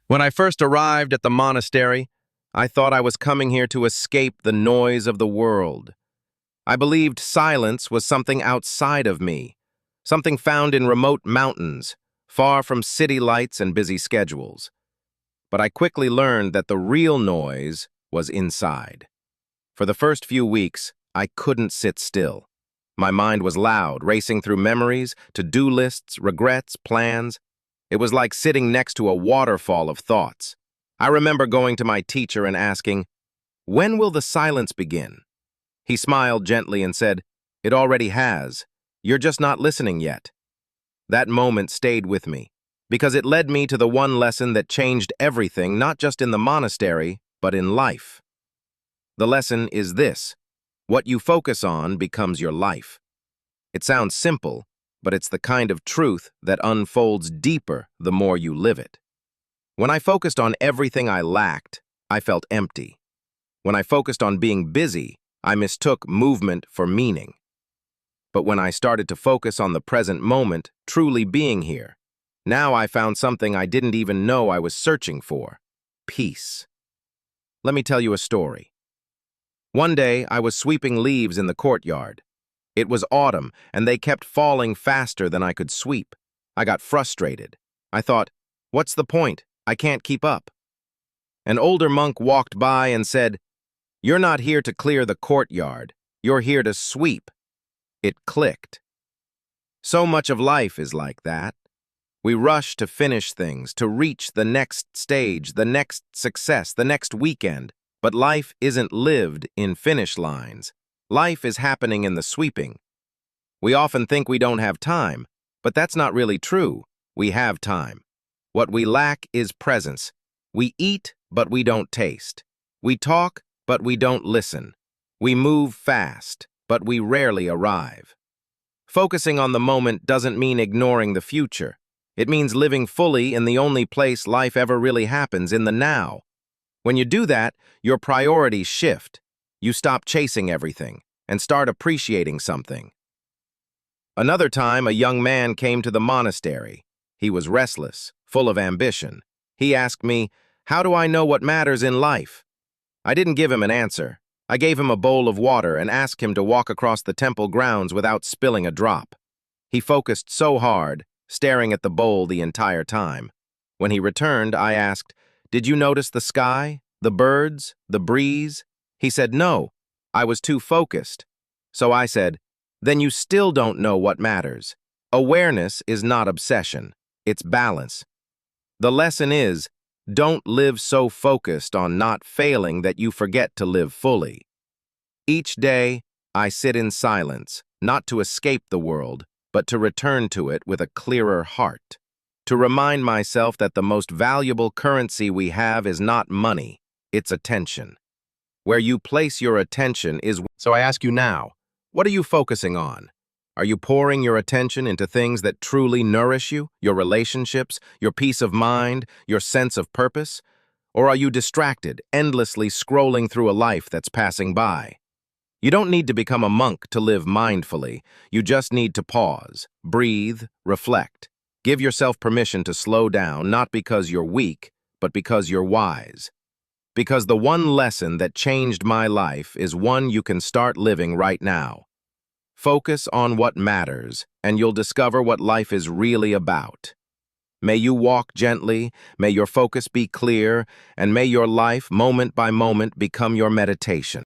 When I first arrived at the monastery, I thought I was coming here to escape the noise of the world. I believed silence was something outside of me, something found in remote mountains, far from city lights and busy schedules. But I quickly learned that the real noise was inside. For the first few weeks, I couldn't sit still. My mind was loud, racing through memories, to-do lists, regrets, plans. It was like sitting next to a waterfall of thoughts. I remember going to my teacher and asking, "When will the silence begin?" He smiled gently and said, "It already has. You're just not listening yet." That moment stayed with me, because it led me to the one lesson that changed everything, not just in the monastery, but in life. The lesson is this: what you focus on becomes your life. It sounds simple, but it's the kind of truth that unfolds deeper the more you live it. When I focused on everything I lacked, I felt empty. When I focused on being busy, I mistook movement for meaning. But when I started to focus on the present moment, truly being here, now I found something I didn't even know I was searching for: peace. Let me tell you a story. One day, I was sweeping leaves in the courtyard. It was autumn, and they kept falling faster than I could sweep. I got frustrated. I thought, what's the point? I can't keep up. An older monk walked by and said, "You're not here to clear the courtyard. You're here to sweep." It clicked. So much of life is like that. We rush to finish things, to reach the next stage, the next success, the next weekend. But life isn't lived in finish lines. Life is happening in the sweeping. We often think we don't have time, but that's not really true. We have time. What we lack is presence. We eat, but we don't taste. We talk, but we don't listen. We move fast, but we rarely arrive. Focusing on the moment doesn't mean ignoring the future. It means living fully in the only place life ever really happens, in the now. When you do that, your priorities shift. You stop chasing everything and start appreciating something. Another time, a young man came to the monastery. He was restless, full of ambition. He asked me, "How do I know what matters in life?" I didn't give him an answer. I gave him a bowl of water and asked him to walk across the temple grounds without spilling a drop. He focused so hard, staring at the bowl the entire time. When he returned, I asked, "Did you notice the sky, the birds, the breeze?" He said, "No, I was too focused." So I said, "Then you still don't know what matters. Awareness is not obsession, it's balance." The lesson is, don't live so focused on not failing that you forget to live fully. Each day, I sit in silence, not to escape the world, but to return to it with a clearer heart. To remind myself that the most valuable currency we have is not money, it's attention. Where you place your attention is... So I ask you now, what are you focusing on? Are you pouring your attention into things that truly nourish you, your relationships, your peace of mind, your sense of purpose? Or are you distracted, endlessly scrolling through a life that's passing by? You don't need to become a monk to live mindfully. You just need to pause, breathe, reflect. Give yourself permission to slow down, not because you're weak, but because you're wise. Because the one lesson that changed my life is one you can start living right now. Focus on what matters, and you'll discover what life is really about. May you walk gently, may your focus be clear, and may your life, moment by moment, become your meditation.